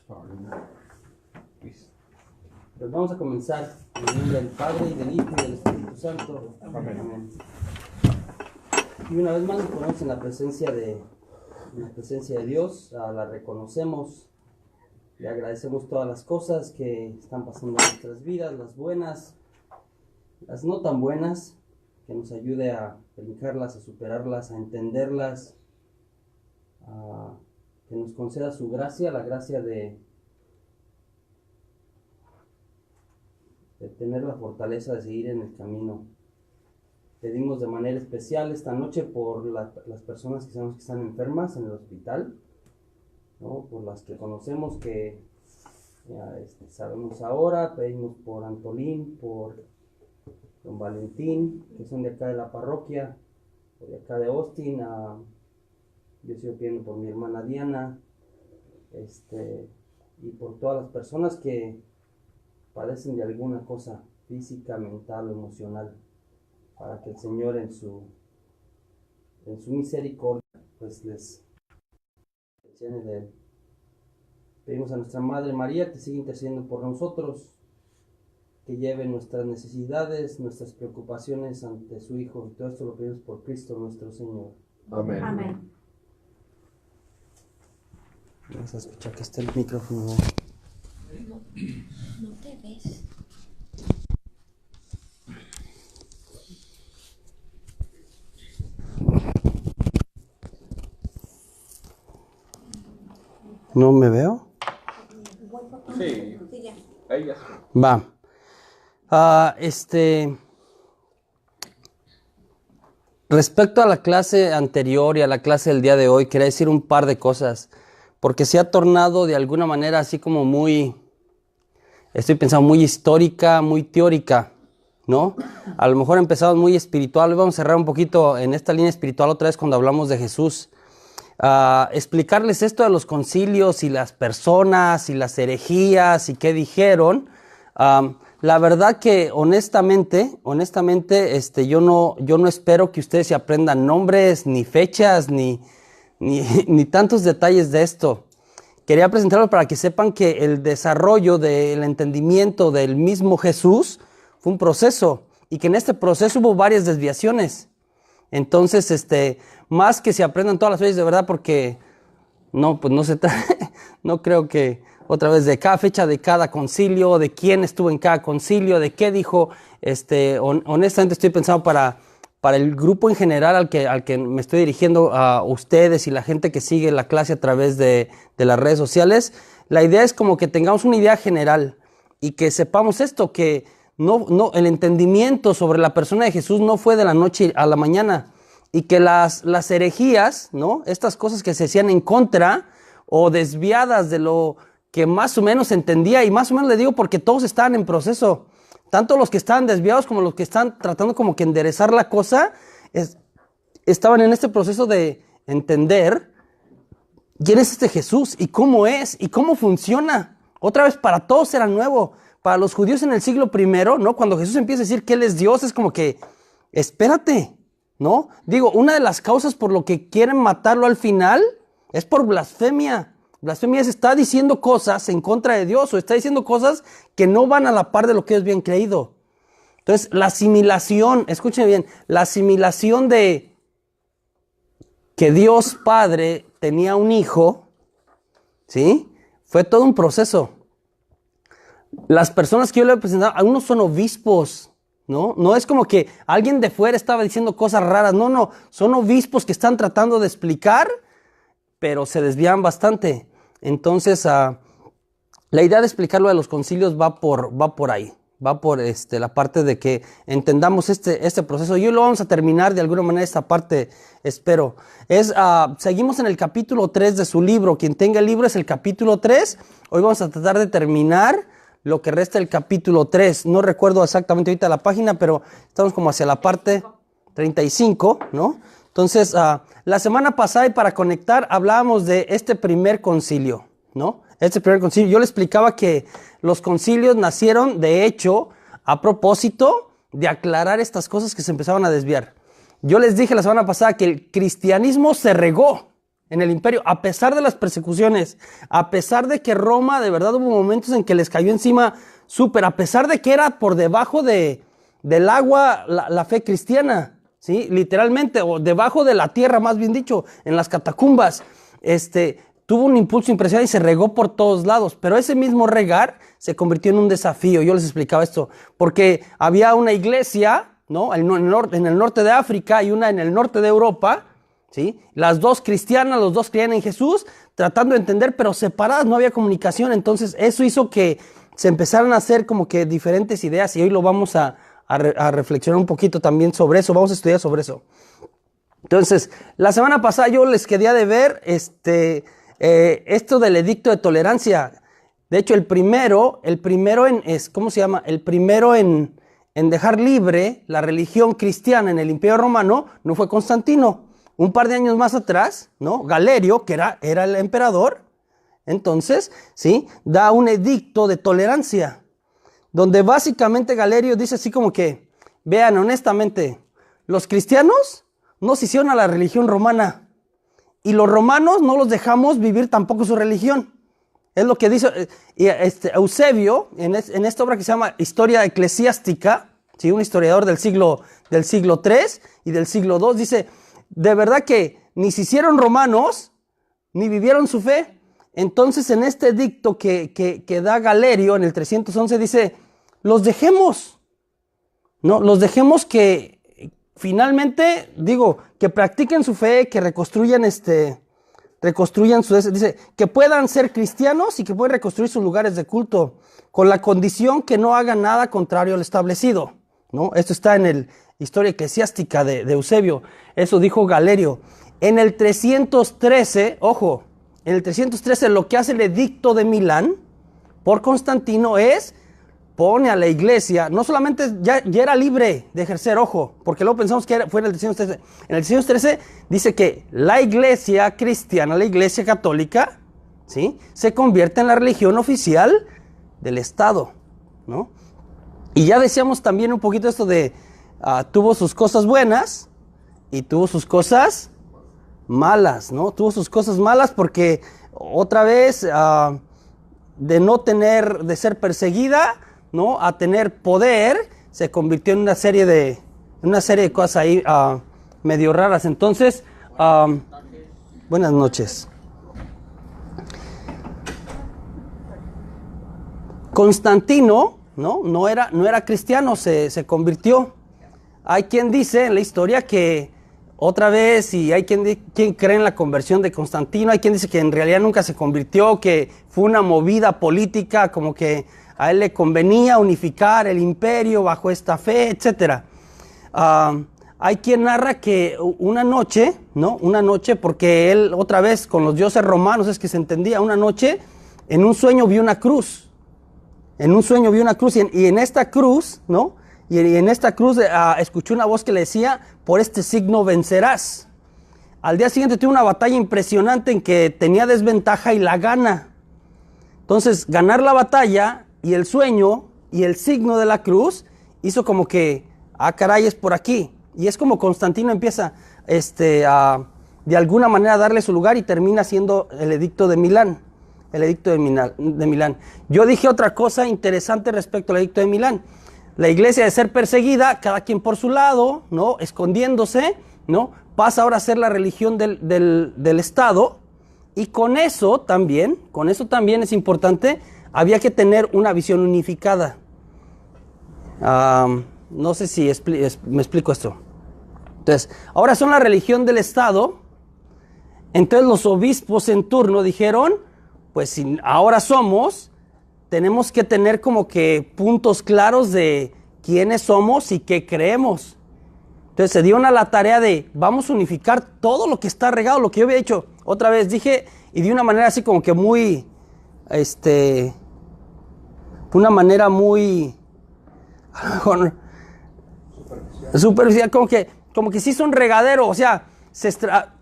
Pues vamos a comenzar en el nombre del Padre, y del Hijo, y del Espíritu Santo. Amén. Y una vez más nos ponemos en la presencia de Dios, la reconocemos, le agradecemos todas las cosas que están pasando en nuestras vidas, las buenas, las no tan buenas, que nos ayude a brincarlas, a superarlas, a entenderlas, que nos conceda su gracia, la gracia de tener la fortaleza de seguir en el camino. Pedimos de manera especial esta noche por las personas que sabemos que están enfermas en el hospital, ¿no? Por las que conocemos que sabemos ahora. Pedimos por Antolín, por don Valentín, que son de acá de la parroquia, o de acá de Austin. Yo sigo pidiendo por mi hermana Diana, y por todas las personas que padecen de alguna cosa física, mental o emocional, para que el Señor en su misericordia pues les llene de Él. Pedimos a nuestra Madre María que siga intercediendo por nosotros, que lleve nuestras necesidades, nuestras preocupaciones ante su Hijo, y todo esto lo pedimos por Cristo nuestro Señor. Amén. Amén. Vamos a escuchar que está el micrófono. No te ves. ¿No me veo? Sí, ahí ya. Va. Respecto a la clase anterior y a la clase del día de hoy, quería decir un par de cosas, porque se ha tornado de alguna manera así como muy histórica, muy teórica, ¿no? A lo mejor empezamos muy espiritual. Hoy vamos a cerrar un poquito en esta línea espiritual otra vez cuando hablamos de Jesús. Explicarles esto de los concilios y las personas y las herejías y qué dijeron. La verdad que honestamente, yo no espero que ustedes se aprendan nombres, ni fechas, ni tantos detalles de esto. Quería presentarlo para que sepan que el desarrollo del entendimiento del mismo Jesús fue un proceso, y que en este proceso hubo varias desviaciones. Entonces, más que se aprendan todas las fechas de verdad, porque no creo que otra vez de cada fecha de cada concilio, de quién estuvo en cada concilio, de qué dijo, honestamente estoy pensando para el grupo en general al que me estoy dirigiendo, a ustedes y la gente que sigue la clase a través de las redes sociales. La idea es como que tengamos una idea general y que sepamos esto, que el entendimiento sobre la persona de Jesús no fue de la noche a la mañana, y que las herejías, ¿no? Estas cosas que se hacían en contra o desviadas de lo que más o menos entendía, y más o menos le digo porque todos estaban en proceso, tanto los que estaban desviados como los que están tratando como que enderezar la cosa, estaban en este proceso de entender quién es este Jesús y cómo es y cómo funciona. Otra vez, para todos era nuevo. Para los judíos en el siglo I, ¿no? Cuando Jesús empieza a decir que Él es Dios, es como que, espérate, ¿no? Digo, una de las causas por lo que quieren matarlo al final es por blasfemia. Blasfemia está diciendo cosas en contra de Dios, o está diciendo cosas que no van a la par de lo que ellos habían creído. Entonces, la asimilación, escuchen bien, la asimilación de que Dios Padre tenía un hijo, ¿sí? Fue todo un proceso. Las personas que yo le he presentado, algunos son obispos, ¿no? No es como que alguien de fuera estaba diciendo cosas raras, no, son obispos que están tratando de explicar, pero se desvían bastante. Entonces, la idea de explicar lo de los concilios va por ahí, va por la parte de que entendamos este proceso. Y hoy lo vamos a terminar de alguna manera esta parte, espero. Seguimos en el capítulo 3 de su libro. Quien tenga el libro es el capítulo 3. Hoy vamos a tratar de terminar lo que resta del capítulo 3. No recuerdo exactamente ahorita la página, pero estamos como hacia la parte 35, ¿no? Entonces, la semana pasada, y para conectar, hablábamos de este primer concilio, ¿no? Este primer concilio. Yo le explicaba que los concilios nacieron, de hecho, a propósito de aclarar estas cosas que se empezaban a desviar. Yo les dije la semana pasada que el cristianismo se regó, en el imperio, a pesar de las persecuciones, a pesar de que Roma, de verdad hubo momentos en que les cayó encima súper, a pesar de que era por debajo del agua la fe cristiana, ¿sí? Literalmente, o debajo de la tierra, más bien dicho, en las catacumbas, tuvo un impulso impresionante y se regó por todos lados, pero ese mismo regar se convirtió en un desafío. Yo les explicaba esto, porque había una iglesia, ¿no? En el norte de África y una en el norte de Europa, ¿sí? Las dos cristianas, los dos creían en Jesús, tratando de entender, pero separadas, no había comunicación. Entonces eso hizo que se empezaran a hacer como que diferentes ideas, y hoy lo vamos a reflexionar un poquito también sobre eso, vamos a estudiar sobre eso. Entonces, la semana pasada yo les quería de ver esto del edicto de tolerancia. De hecho, el primero en dejar libre la religión cristiana en el Imperio Romano no fue Constantino. Un par de años más atrás, ¿no? Galerio, que era el emperador, entonces, ¿sí? Da un edicto de tolerancia, donde básicamente Galerio dice así como que, vean, honestamente, los cristianos no se hicieron a la religión romana, y los romanos no los dejamos vivir tampoco su religión. Es lo que dice Eusebio, en esta obra que se llama Historia Eclesiástica, ¿sí? Un historiador del siglo III y del siglo II, dice, de verdad que ni se hicieron romanos, ni vivieron su fe. Entonces, en este edicto que da Galerio en el 311, dice, los dejemos, ¿no? Los dejemos que finalmente, que practiquen su fe, que reconstruyan dice, que puedan ser cristianos y que puedan reconstruir sus lugares de culto, con la condición que no hagan nada contrario al establecido, ¿no? Esto está en el Historia Eclesiástica de Eusebio. Eso dijo Galerio. En el 313, ojo, en el 313 lo que hace el edicto de Milán por Constantino es, pone a la iglesia, no solamente ya era libre de ejercer, ojo, porque luego pensamos que fue en el 313. En el 313 dice que la iglesia cristiana, la iglesia católica, ¿sí? Se convierte en la religión oficial del Estado, ¿no? Y ya decíamos también un poquito esto de, tuvo sus cosas buenas y tuvo sus cosas malas, ¿no? Tuvo sus cosas malas porque otra vez de ser perseguida, ¿no? A tener poder, se convirtió en una serie de cosas ahí medio raras. Entonces, buenas noches. Constantino, no era cristiano, se convirtió. Hay quien dice en la historia que otra vez, y hay quien cree en la conversión de Constantino, hay quien dice que en realidad nunca se convirtió, que fue una movida política, como que a él le convenía unificar el imperio bajo esta fe, etc. Hay quien narra que una noche, porque él otra vez con los dioses romanos es que se entendía, una noche en un sueño vio una cruz. Y en esta cruz, ¿no? Y en esta cruz escuchó una voz que le decía, por este signo vencerás. Al día siguiente tuvo una batalla impresionante en que tenía desventaja y la gana. Entonces, ganar la batalla y el sueño y el signo de la cruz hizo como que, caray, es por aquí. Y es como Constantino empieza de alguna manera a darle su lugar y termina siendo el edicto de Milán. El edicto de Milán. Yo dije otra cosa interesante respecto al edicto de Milán. La iglesia, de ser perseguida, cada quien por su lado, ¿no? Escondiéndose, ¿no? Pasa ahora a ser la religión del Estado. Y con eso también es importante, había que tener una visión unificada. No sé si me explico esto. Entonces, ahora son la religión del Estado. Entonces los obispos en turno dijeron, pues si ahora tenemos que tener como que puntos claros de quiénes somos y qué creemos. Entonces se dieron a la tarea de, vamos a unificar todo lo que está regado, lo que yo había hecho. Otra vez dije, y de una manera así como que muy, una manera muy, a lo mejor, superficial, como que se hizo un regadero, o sea,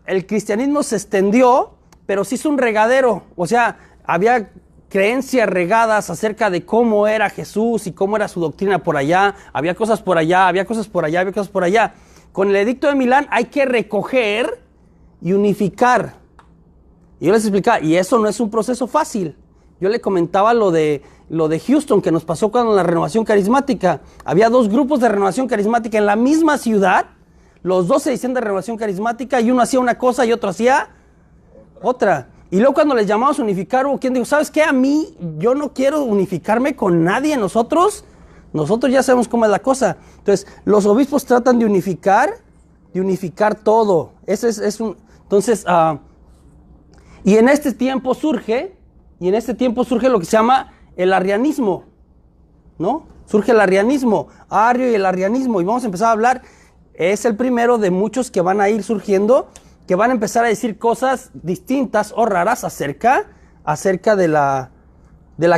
el cristianismo se extendió, pero se hizo un regadero, o sea, había creencias regadas acerca de cómo era Jesús y cómo era su doctrina por allá, había cosas por allá, había cosas por allá, había cosas por allá. Con el edicto de Milán hay que recoger y unificar, Y yo les explicaba, y eso no es un proceso fácil. Yo le comentaba lo de Houston, que nos pasó con la renovación carismática. Había 2 grupos de renovación carismática en la misma ciudad. Los 2 se decían de renovación carismática y uno hacía una cosa y otro hacía otra. Y luego cuando les llamamos a unificar, hubo quien dijo, ¿sabes qué? Yo no quiero unificarme con nadie. Nosotros ya sabemos cómo es la cosa. Entonces, los obispos tratan de unificar todo. Ese es un... Entonces, y en este tiempo surge lo que se llama el arrianismo, ¿no? Surge el arrianismo, Arrio y el arrianismo, y vamos a empezar a hablar, es el primero de muchos que van a ir surgiendo, que van a empezar a decir cosas distintas o raras acerca de la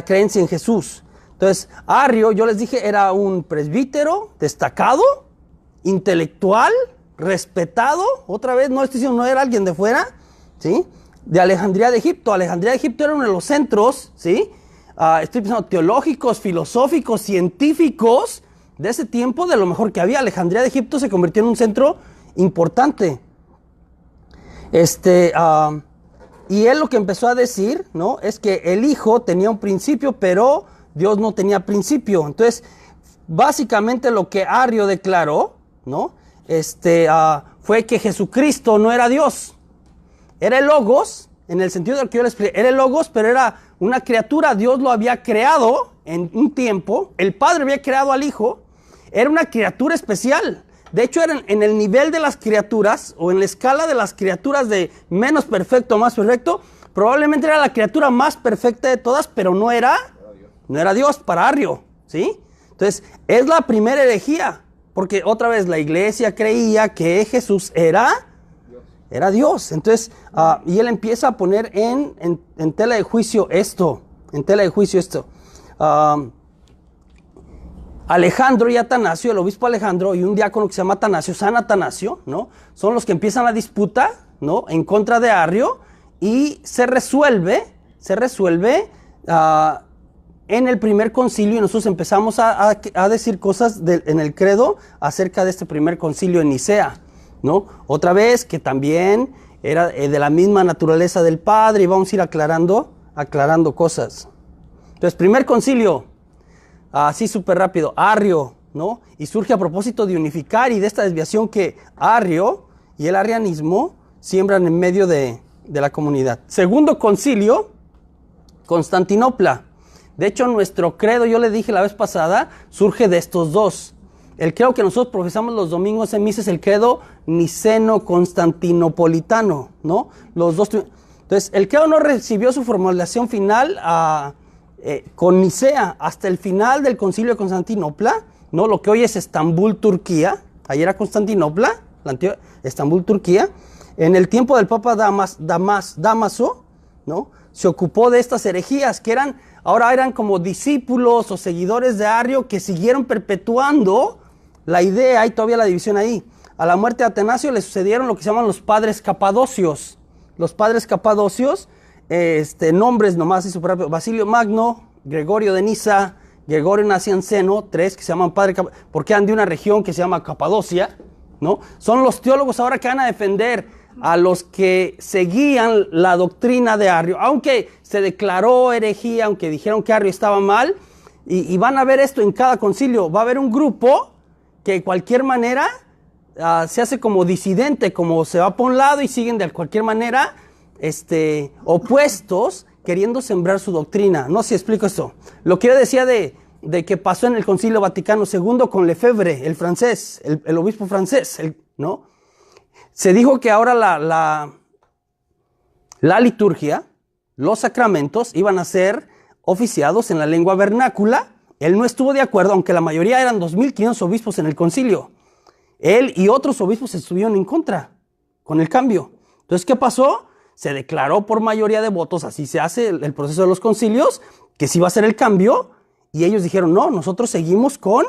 creencia en Jesús. Entonces, Arrio, yo les dije, era un presbítero destacado, intelectual, respetado, otra vez, no estoy diciendo, no era alguien de fuera, ¿sí? De Alejandría de Egipto. Alejandría de Egipto era uno de los centros, ¿sí? Estoy pensando teológicos, filosóficos, científicos de ese tiempo, de lo mejor que había. Alejandría de Egipto se convirtió en un centro importante. Y él lo que empezó a decir, ¿no? Es que el Hijo tenía un principio, pero Dios no tenía principio. Entonces, básicamente lo que Arrio declaró, ¿no? Fue que Jesucristo no era Dios. Era el Logos, en el sentido de lo que yo le expliqué. Era el Logos, pero era una criatura. Dios lo había creado en un tiempo. El Padre había creado al Hijo. Era una criatura especial. De hecho, era en el nivel de las criaturas, o en la escala de las criaturas de menos perfecto a más perfecto, probablemente era la criatura más perfecta de todas, pero no era Dios para Arrio, ¿sí? Entonces, es la primera herejía, porque otra vez la iglesia creía que Jesús era Dios. Entonces, y él empieza a poner en tela de juicio esto, Alejandro y Atanasio, el obispo Alejandro y un diácono que se llama Atanasio, San Atanasio, ¿no? Son los que empiezan la disputa, ¿no? En contra de Arrio, y se resuelve en el primer concilio, y nosotros empezamos a decir cosas en el credo acerca de este primer concilio en Nicea, ¿no? Otra vez que también era de la misma naturaleza del Padre, y vamos a ir aclarando cosas. Entonces, primer concilio, así súper rápido, Arrio, ¿no? Y surge a propósito de unificar y de esta desviación que Arrio y el arrianismo siembran en medio de la comunidad. Segundo concilio, Constantinopla. De hecho, nuestro credo, yo le dije la vez pasada, surge de estos dos. El credo que nosotros profesamos los domingos en misa es el credo niceno-constantinopolitano, ¿no? Los dos. Entonces, el credo no recibió su formulación final con Nicea hasta el final del concilio de Constantinopla, ¿no? Lo que hoy es Estambul, Turquía. Ahí era Constantinopla, la antigua Estambul, Turquía. En el tiempo del Papa Dámaso, ¿no? Se ocupó de estas herejías que ahora eran como discípulos o seguidores de Arrio que siguieron perpetuando la idea, hay todavía la división ahí. A la muerte de Atanasio le sucedieron lo que se llaman los padres capadocios. Los padres capadocios, nombres nomás y super rápido: Basilio Magno, Gregorio de Niza, Gregorio Nacianceno, 3 que se llaman padres, porque eran de una región que se llama Capadocia, ¿no? Son los teólogos ahora que van a defender a los que seguían la doctrina de Arrio, aunque se declaró herejía, aunque dijeron que Arrio estaba mal, y van a ver esto en cada concilio. Va a haber un grupo que de cualquier manera se hace como disidente, como se va por un lado y siguen de cualquier manera opuestos, queriendo sembrar su doctrina. No sé si explico esto. Lo que yo decía de que pasó en el Concilio Vaticano II con Lefebvre, el francés, el obispo francés, ¿no? Se dijo que ahora la liturgia, los sacramentos, iban a ser oficiados en la lengua vernácula. Él no estuvo de acuerdo, aunque la mayoría eran 2.500 obispos en el concilio. Él y otros obispos estuvieron en contra con el cambio. Entonces, ¿qué pasó? Se declaró por mayoría de votos, así se hace el proceso de los concilios, que sí va a ser el cambio, y ellos dijeron, no, nosotros seguimos con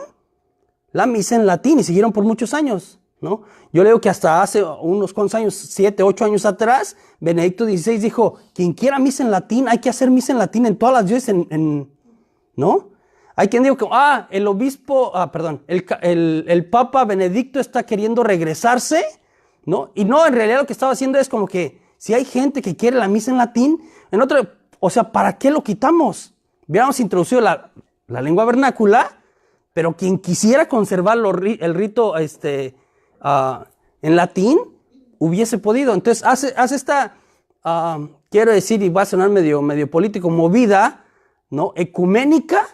la misa en latín, y siguieron por muchos años, ¿no? Yo leo que hasta hace unos cuantos años, 7, 8 años atrás, Benedicto XVI dijo, quien quiera misa en latín, hay que hacer misa en latín en todas las diócesis, ¿no? Hay quien dijo que, el Papa Benedicto está queriendo regresarse, ¿no? Y no, en realidad lo que estaba haciendo es como que, Si hay gente que quiere la misa en latín, o sea, ¿para qué lo quitamos? Hubiéramos introducido la lengua vernácula, pero quien quisiera conservar el rito en latín, hubiese podido. Entonces, hace esta, quiero decir, y va a sonar medio político, movida, ¿no? Ecuménica,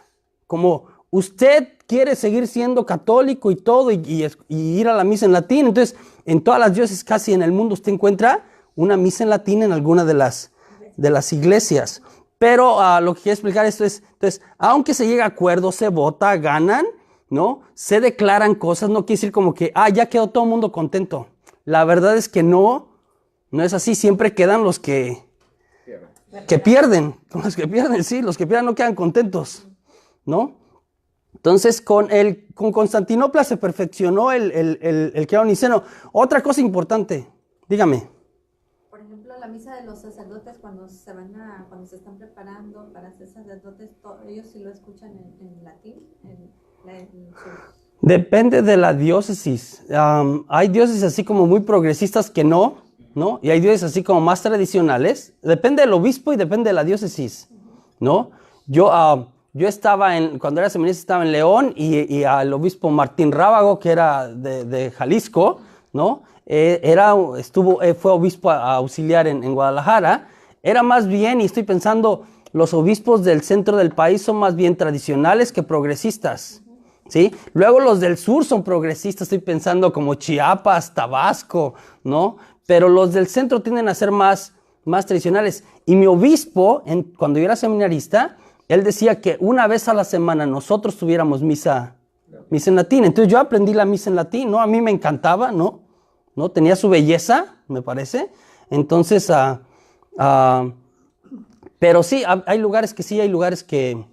como usted quiere seguir siendo católico y todo, y ir a la misa en latín. Entonces, en todas las diócesis casi en el mundo usted encuentra una misa en latín en alguna de las iglesias. Pero lo que quiero explicar esto es, entonces, aunque se llega a acuerdo, se vota, ganan, ¿no? Se declaran cosas, no quiere decir como que, ya quedó todo el mundo contento. La verdad es que no es así. Siempre quedan los que pierden. Los que pierden, sí, los que pierden no quedan contentos, ¿no? Entonces, con Constantinopla se perfeccionó el credo niceno. Otra cosa importante, dígame. Por ejemplo, la misa de los sacerdotes cuando se están preparando para ser sacerdotes, ellos sí lo escuchan en latín, Depende de la diócesis. Hay diócesis así como muy progresistas que no, y hay diócesis así como más tradicionales. Depende del obispo y depende de la diócesis, ¿no? Yo estaba cuando era seminarista estaba en León y al obispo Martín Rábago, que era de Jalisco, ¿no? Fue obispo auxiliar en Guadalajara. Era más bien, y estoy pensando, los obispos del centro del país son más bien tradicionales que progresistas, ¿sí? Luego los del sur son progresistas, estoy pensando como Chiapas, Tabasco, ¿no? Pero los del centro tienden a ser más tradicionales. Y mi obispo, cuando yo era seminarista, él decía que una vez a la semana nosotros tuviéramos misa en latín. Entonces yo aprendí la misa en latín, ¿no? A mí me encantaba, ¿no? Tenía su belleza, me parece. Entonces, pero sí, hay lugares que sí, hay lugares que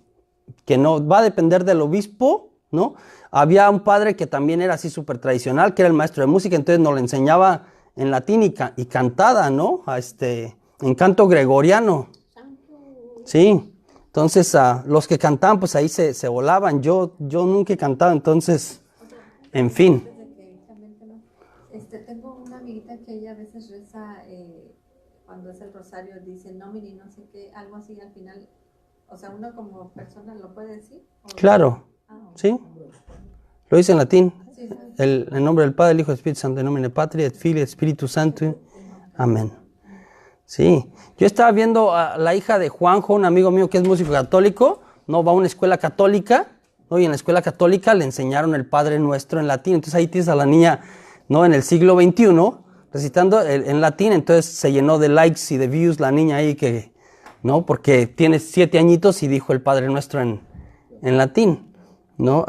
no. Va a depender del obispo, ¿no? Había un padre que también era así súper tradicional, que era el maestro de música, entonces nos lo enseñaba en latín y cantada, ¿no? En canto gregoriano. Sí. Entonces, los que cantaban, pues ahí se volaban. Yo nunca he cantado, entonces, en fin. Tengo una amiguita que ella a veces reza, cuando es el rosario, dice Nomini, no sé qué, algo así al final. O sea, uno como persona lo puede decir. Claro, sí. Lo dice en latín. Sí. En nombre del Padre, el Hijo y el Espíritu Santo, en nombre Patria, et Filii, et Spiritus Sancti. Amén. Sí, yo estaba viendo a la hija de Juanjo, un amigo mío que es músico católico, ¿no? Va a una escuela católica, ¿no? Y en la escuela católica le enseñaron el Padre Nuestro en latín. Entonces ahí tienes a la niña, ¿no? En el siglo XXI, recitando en latín. Entonces se llenó de likes y de views la niña ahí, ¿no? Porque tiene 7 añitos y dijo el Padre Nuestro en latín, ¿no?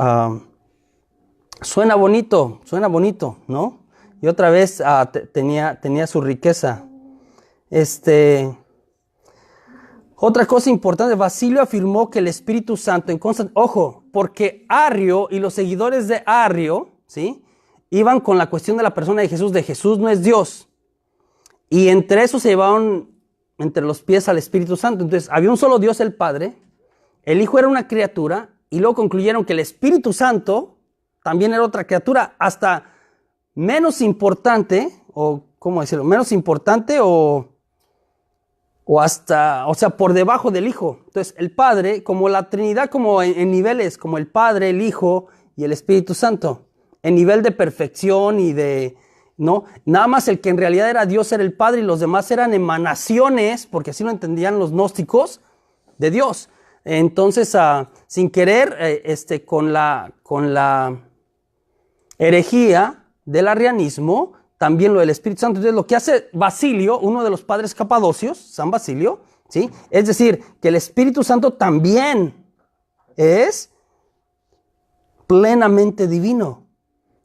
Suena bonito, ¿no? Y otra vez tenía su riqueza. Otra cosa importante, Basilio afirmó que el Espíritu Santo ojo, porque Arrio y los seguidores de Arrio, ¿sí? Iban con la cuestión de la persona de Jesús no es Dios. Y entre eso se llevaron entre los pies al Espíritu Santo. Entonces, había un solo Dios, el Padre, el Hijo era una criatura, y luego concluyeron que el Espíritu Santo también era otra criatura, hasta menos importante, o ¿cómo decirlo? Menos importante o hasta, o sea, por debajo del Hijo. Entonces, el Padre, como la Trinidad, como en niveles, como el Padre, el Hijo y el Espíritu Santo, en nivel de perfección y ¿no? Nada más el que en realidad era Dios era el Padre y los demás eran emanaciones, porque así lo entendían los gnósticos, de Dios. Entonces, sin querer, con la herejía del arrianismo, también lo del Espíritu Santo. Entonces, lo que hace Basilio, uno de los padres capadocios, San Basilio, ¿sí? Es decir, que el Espíritu Santo también es plenamente divino,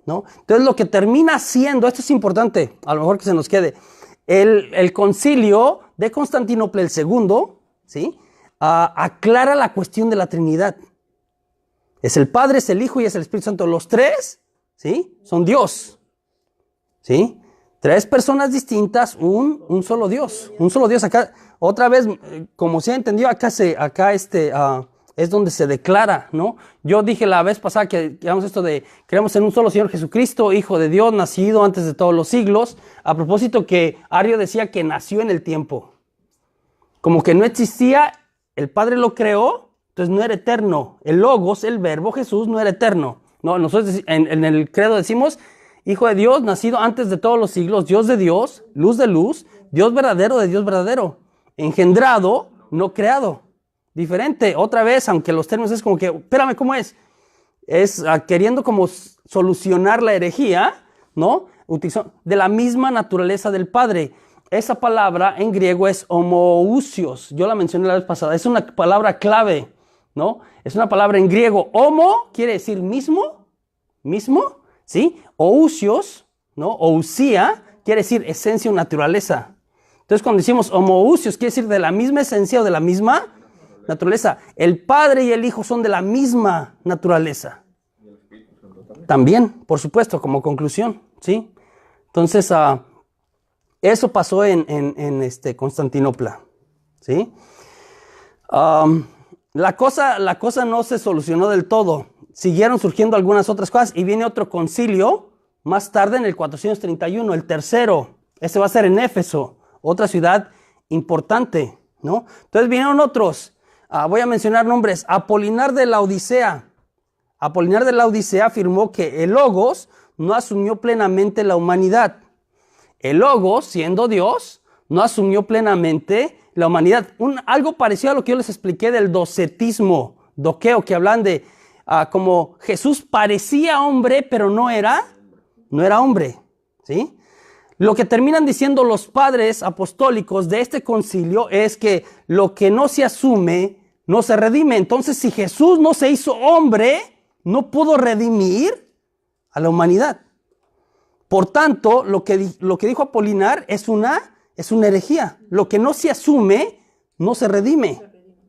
¿no? Entonces, lo que termina siendo, esto es importante, a lo mejor que se nos quede, el concilio de Constantinopla el segundo, ¿sí? Aclara la cuestión de la Trinidad. Es el Padre, es el Hijo y es el Espíritu Santo. Los tres, ¿sí? Son Dios. ¿Sí? 3 personas distintas, un solo Dios. Un solo Dios. Acá, otra vez, como se ha entendido, acá es donde se declara, ¿no? Yo dije la vez pasada que digamos esto de creemos en un solo Señor Jesucristo, Hijo de Dios, nacido antes de todos los siglos. A propósito que Ario decía que nació en el tiempo. Como que no existía, el Padre lo creó, entonces no era eterno. El Logos, el Verbo, Jesús, no era eterno. No, nosotros en el credo decimos, Hijo de Dios, nacido antes de todos los siglos, Dios de Dios, luz de luz, Dios verdadero de Dios verdadero, engendrado, no creado. Diferente, otra vez, aunque los términos es como que, espérame, ¿cómo es? Es queriendo como solucionar la herejía, ¿no? De la misma naturaleza del Padre. Esa palabra en griego es homoousios. Yo la mencioné la vez pasada. Es una palabra clave, ¿no? Es una palabra en griego. Homo quiere decir mismo, ¿sí? Ousios, ¿no? Ousia quiere decir esencia o naturaleza. Entonces, cuando decimos homoousios, quiere decir de la misma esencia o de la misma naturaleza. El Padre y el Hijo son de la misma naturaleza. También, por supuesto, como conclusión, ¿sí? Entonces, eso pasó en Constantinopla, ¿sí? La cosa no se solucionó del todo. Siguieron surgiendo algunas otras cosas y viene otro concilio más tarde en el 431, el tercero. Ese va a ser en Éfeso, otra ciudad importante, ¿no? Entonces vinieron otros. Voy a mencionar nombres. Apolinar de la Odisea. Apolinar de la Odisea afirmó que el Logos no asumió plenamente la humanidad. El Logos, siendo Dios, no asumió plenamente la humanidad. Algo parecido a lo que yo les expliqué del docetismo, doqueo, que hablan de como Jesús parecía hombre, pero no era hombre, ¿sí? Lo que terminan diciendo los padres apostólicos de este concilio es que lo que no se asume no se redime. Entonces, si Jesús no se hizo hombre, no pudo redimir a la humanidad. Por tanto, lo que dijo Apolinar es una herejía. Lo que no se asume no se redime,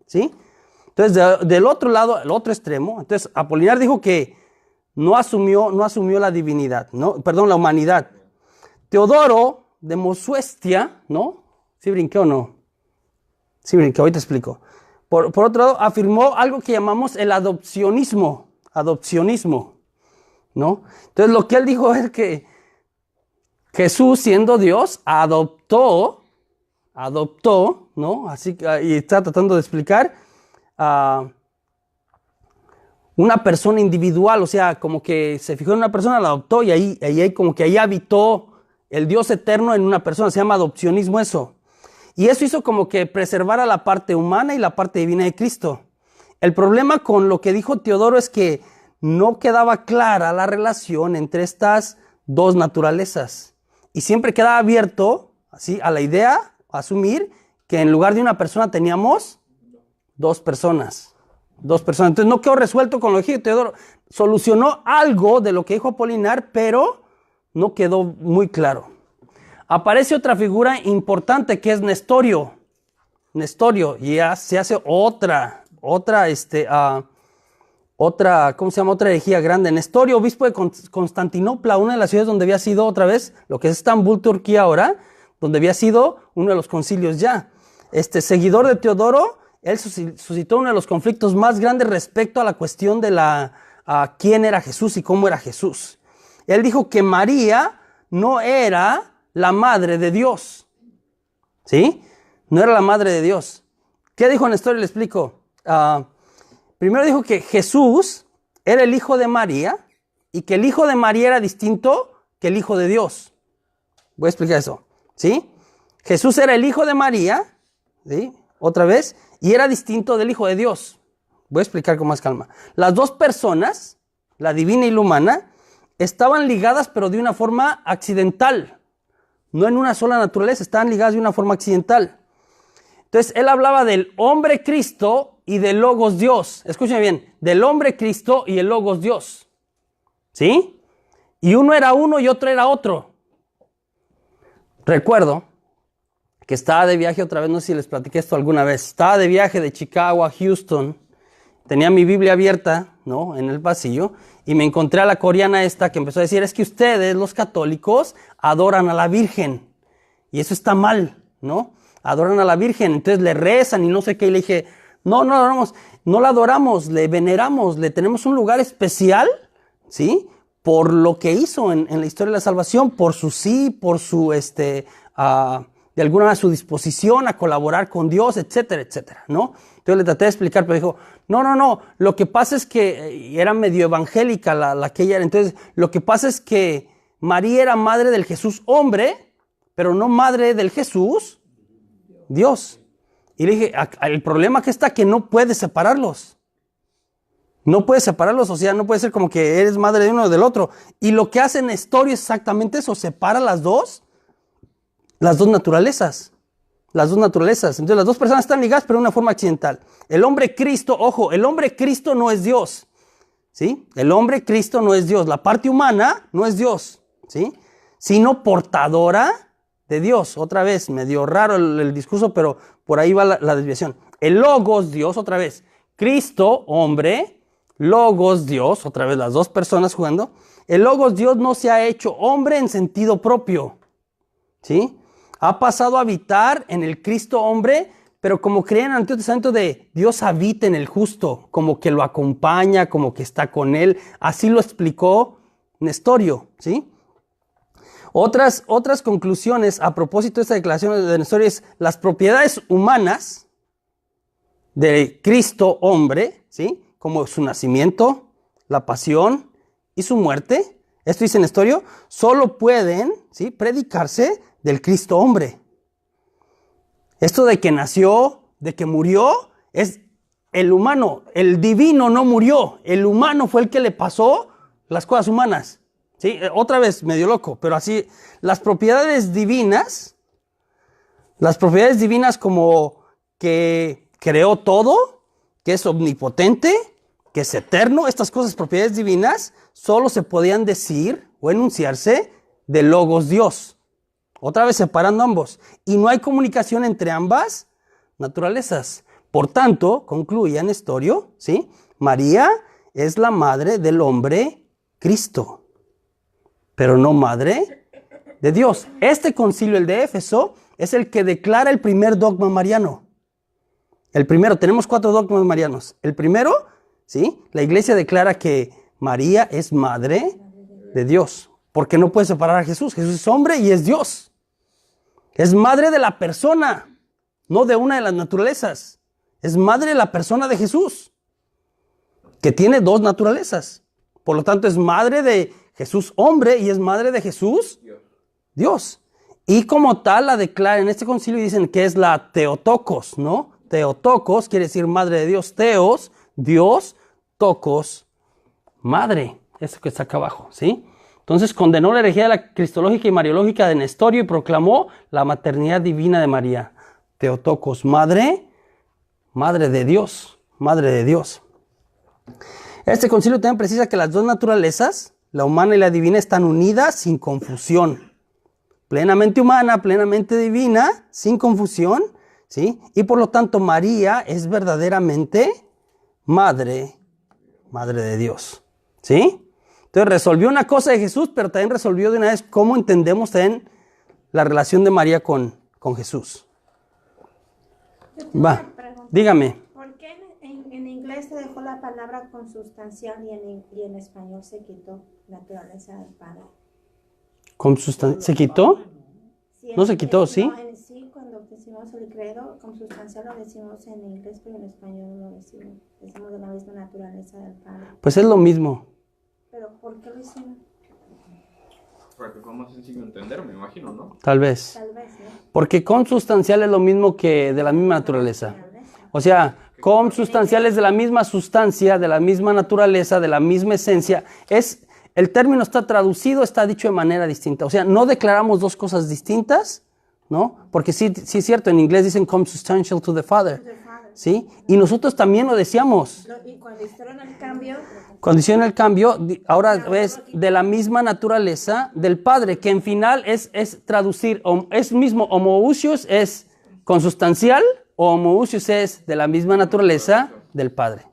¿sí? Entonces, del otro lado, el otro extremo, entonces Apolinar dijo que no asumió la divinidad, la humanidad. Teodoro de Mosuestia, ¿no? ¿Sí brinqué o no? Sí brinqué, ahorita explico. Por otro lado, afirmó algo que llamamos el adopcionismo, ¿no? Entonces, lo que él dijo es que Jesús, siendo Dios, adoptó, ¿no? Así que, y está tratando de explicar una persona individual, o sea, como que se fijó en una persona, la adoptó y ahí como que ahí habitó el Dios eterno en una persona. Se llama adopcionismo eso. Y eso hizo como que preservara la parte humana y la parte divina de Cristo. El problema con lo que dijo Teodoro es que no quedaba clara la relación entre estas dos naturalezas. Y siempre quedaba abierto, así, a la idea, a asumir que en lugar de una persona teníamos dos personas. Entonces no quedó resuelto con lo que dijo Teodoro. Solucionó algo de lo que dijo Apolinar, pero no quedó muy claro. Aparece otra figura importante que es Nestorio. Y ya se hace otra, ¿cómo se llama? Otra herejía grande. Nestorio, obispo de Constantinopla, una de las ciudades donde había sido otra vez, lo que es Estambul, Turquía ahora, donde había sido uno de los concilios ya. Seguidor de Teodoro, él suscitó uno de los conflictos más grandes respecto a la cuestión de quién era Jesús y cómo era Jesús. Él dijo que María no era la madre de Dios, ¿sí? No era la madre de Dios. ¿Qué dijo Nestorio? Le explico. Primero dijo que Jesús era el hijo de María y que el hijo de María era distinto que el hijo de Dios. Voy a explicar eso, ¿sí? Jesús era el hijo de María, ¿sí? Otra vez, y era distinto del hijo de Dios. Voy a explicar con más calma. Las dos personas, la divina y la humana, estaban ligadas pero de una forma accidental. No en una sola naturaleza, estaban ligadas de una forma accidental. Entonces, él hablaba del hombre Cristo y del Logos Dios. Escuchen bien, del hombre Cristo y el Logos Dios. ¿Sí? Y uno era uno y otro era otro. Recuerdo que estaba de viaje otra vez, no sé si les platiqué esto alguna vez. Estaba de viaje de Chicago a Houston. Tenía mi Biblia abierta, ¿no? En el pasillo. Y me encontré a la coreana esta que empezó a decir, es que ustedes, los católicos, adoran a la Virgen. Y eso está mal, ¿no? Adoran a la Virgen, entonces le rezan y no sé qué. Y le dije, no la adoramos, no la adoramos, le veneramos, le tenemos un lugar especial, ¿sí? Por lo que hizo en la historia de la salvación, por su sí, por su, de alguna manera su disposición a colaborar con Dios, etcétera, etcétera, ¿no? Entonces le traté de explicar, pero dijo, no, lo que pasa es que era medio evangélica la que ella era. Entonces, lo que pasa es que María era madre del Jesús hombre, pero no madre del Jesús Dios. Y le dije, el problema que está que no puedes separarlos. No puedes separarlos, o sea, no puede ser como que eres madre de uno o del otro. Y lo que hace Nestorio es exactamente eso, separa las dos naturalezas. Las dos naturalezas. Entonces las dos personas están ligadas, pero de una forma accidental. El hombre Cristo, ojo, el hombre Cristo no es Dios. ¿Sí? El hombre Cristo no es Dios. La parte humana no es Dios. ¿Sí? Sino portadora de Dios. Otra vez, medio raro el discurso, pero por ahí va la desviación. El Logos, Dios, otra vez. Cristo, hombre. Logos, Dios, otra vez las dos personas jugando. El Logos, Dios, no se ha hecho hombre en sentido propio. ¿Sí? Ha pasado a habitar en el Cristo hombre, pero como creían en el Antiguo Testamento de Dios habita en el justo, como que lo acompaña, como que está con él. Así lo explicó Nestorio, ¿sí? Otras conclusiones a propósito de esta declaración de Nestorio es las propiedades humanas de Cristo hombre, ¿sí? Como su nacimiento, la pasión y su muerte. Esto dice Nestorio, solo pueden, ¿sí?, predicarse del Cristo hombre. Esto de que nació, de que murió, es el humano. El divino no murió. El humano fue el que le pasó las cosas humanas. ¿Sí? Otra vez, medio loco, pero así, las propiedades divinas como que creó todo, que es omnipotente, que es eterno, estas cosas, propiedades divinas, solo se podían decir o enunciarse del Logos Dios. Otra vez separando ambos. Y no hay comunicación entre ambas naturalezas. Por tanto, concluía Nestorio, ¿sí? María es la madre del hombre Cristo, pero no madre de Dios. Este concilio, el de Éfeso, es el que declara el primer dogma mariano. El primero, tenemos 4 dogmas marianos. El primero, ¿sí? La iglesia declara que María es madre de Dios, porque no puede separar a Jesús. Jesús es hombre y es Dios. Es madre de la persona, no de una de las naturalezas. Es madre de la persona de Jesús, que tiene 2 naturalezas. Por lo tanto, es madre de Jesús hombre y es madre de Jesús Dios. Y como tal la declara en este concilio y dicen que es la Theotokos, ¿no? Theotokos quiere decir madre de Dios. Theos, Dios, tokos, madre. Eso que está acá abajo, ¿sí? Entonces condenó la herejía de la cristológica y mariológica de Nestorio y proclamó la maternidad divina de María. Theotokos, madre de Dios, madre de Dios. Este concilio también precisa que las dos naturalezas, la humana y la divina, están unidas sin confusión. Plenamente humana, plenamente divina, sin confusión, ¿sí? Y por lo tanto María es verdaderamente madre de Dios, ¿sí? Entonces resolvió una cosa de Jesús, pero también resolvió de una vez cómo entendemos también la relación de María con Jesús. Va, dígame. ¿Por qué en inglés se dejó la palabra consustancial y en español se quitó naturaleza del Padre? ¿Se quitó? Sí, No se quitó, ¿sí? No, sí, cuando decimos el credo, consustancial lo decimos en inglés, pero en español no lo decimos. Decimos de la misma naturaleza del Padre. Pues es lo mismo. ¿Pero por qué lo hicimos? Para que fue más sencillo entender, me imagino, ¿no? Tal vez. Tal vez, ¿no? Porque consustancial es lo mismo que de la misma naturaleza. O sea, consubstancial es de la misma sustancia, de la misma naturaleza, de la misma esencia. El término está traducido, está dicho de manera distinta. O sea, no declaramos dos cosas distintas, ¿no? Porque sí es cierto, en inglés dicen consubstantial to the Father, ¿sí? Y nosotros también lo decíamos. Y cuando hicieron el cambio... Cuando hicieron el cambio, ahora ves de la misma naturaleza del Padre, que en final es traducir, es mismo, homoousios es consustancial, o homoousios es de la misma naturaleza del Padre,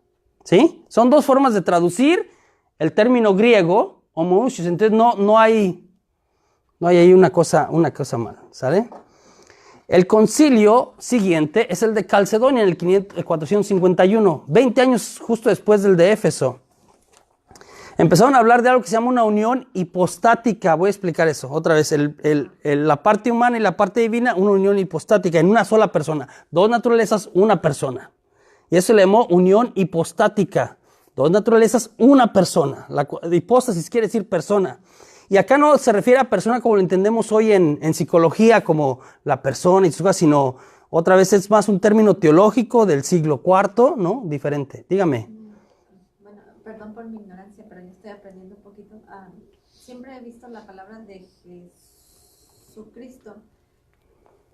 ¿sí? Son dos formas de traducir el término griego, homoousios, entonces no hay ahí una cosa mal, ¿sale? El concilio siguiente es el de Calcedonia en el 451, 20 años justo después del de Éfeso. Empezaron a hablar de algo que se llama una unión hipostática. Voy a explicar eso otra vez. La parte humana y la parte divina, una unión hipostática en una sola persona. Dos naturalezas, una persona. Y eso se le llamó unión hipostática. Dos naturalezas, una persona. La hipóstasis quiere decir persona. Y acá no se refiere a persona como lo entendemos hoy en psicología, como la persona y sus cosas, sino otra vez es más un término teológico del siglo IV, ¿no? Diferente. Dígame. Bueno, perdón por mi ignorancia, pero yo estoy aprendiendo un poquito. Siempre he visto la palabra de Jesucristo.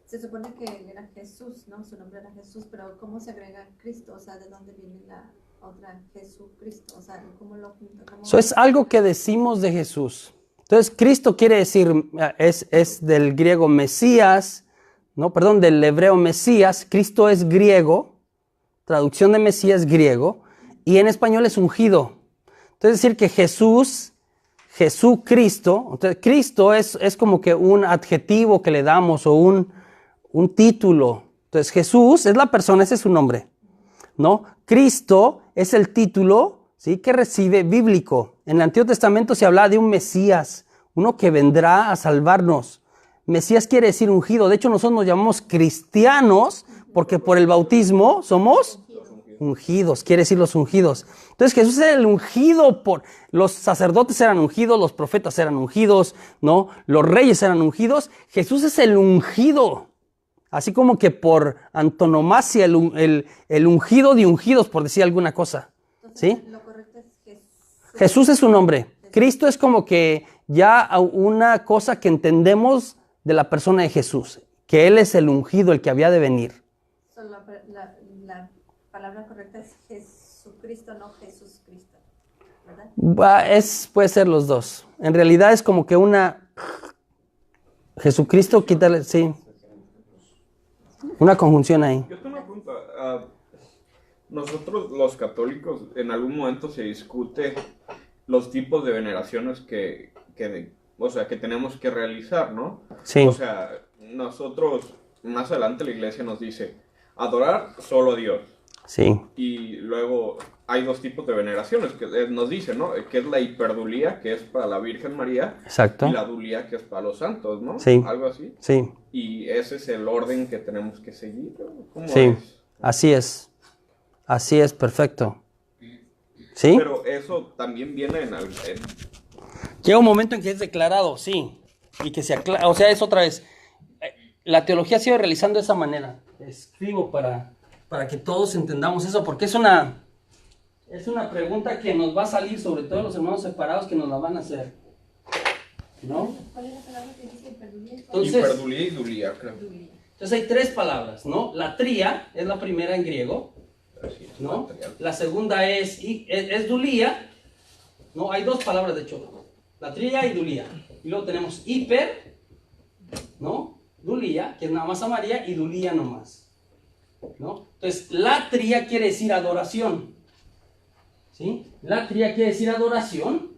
Se supone que él era Jesús, ¿no? Su nombre era Jesús, pero ¿cómo se agrega Cristo? O sea, ¿de dónde viene la otra Jesucristo? O sea, ¿cómo lo junto? Eso es algo que decimos de Jesús. Entonces, Cristo quiere decir, es del griego Mesías, no, perdón, del hebreo Mesías. Cristo es griego, traducción de Mesías griego, y en español es ungido. Entonces, decir que Jesucristo, entonces Cristo es como que un adjetivo que le damos o un título. Entonces, Jesús es la persona, ese es su nombre, ¿no? Cristo es el título, ¿sí?, que recibe bíblico. En el Antiguo Testamento se habla de un Mesías, uno que vendrá a salvarnos. Mesías quiere decir ungido. De hecho, nosotros nos llamamos cristianos porque por el bautismo somos ungidos. Quiere decir los ungidos. Entonces, Jesús es el ungido. Los sacerdotes eran ungidos, los profetas eran ungidos, ¿no? Los reyes eran ungidos. Jesús es el ungido. Así como que por antonomasia, el ungido de ungidos, por decir alguna cosa. ¿Sí? Lo correcto es Jesús. Jesús es su nombre. Cristo es como que ya una cosa que entendemos de la persona de Jesús, que Él es el ungido, el que había de venir. So, la palabra correcta es Jesucristo, no Jesús Cristo, ¿verdad? Puede ser los dos. En realidad es como que una... Jesucristo, quítale, sí. Una conjunción ahí. Yo tengo una pregunta. Nosotros los católicos en algún momento se discute los tipos de veneraciones que tenemos que realizar, ¿no? Sí. O sea, nosotros más adelante la iglesia nos dice adorar solo a Dios. Sí. Y luego hay dos tipos de veneraciones que nos dicen, ¿no? Que es la hiperdulía, que es para la Virgen María. Exacto. Y la dulía, que es para los santos, ¿no? Sí. Algo así. Sí. Y ese es el orden que tenemos que seguir, ¿no? ¿Cómo Sí. es? Así es. Así es, perfecto. ¿Sí? Pero eso también viene Llega un momento en que es declarado, sí. Y que se aclara, o sea, es otra vez. La teología se iba realizando de esa manera. Escribo para que todos entendamos eso, porque es una pregunta que nos va a salir, sobre todo los hermanos separados que nos la van a hacer. ¿No? ¿Cuál es la palabra que dice hiperdulía? Entonces, hiperdulía y dulía, creo. Entonces hay tres palabras, ¿no? La tría es la primera en griego, ¿no? La segunda es dulía, ¿no? Hay dos palabras, de hecho. La tría y dulía. Y luego tenemos hiper, ¿no? Dulía, que es nada más a María, y dulía nomás, ¿no? Entonces, latría quiere decir adoración, ¿sí? Latría quiere decir adoración,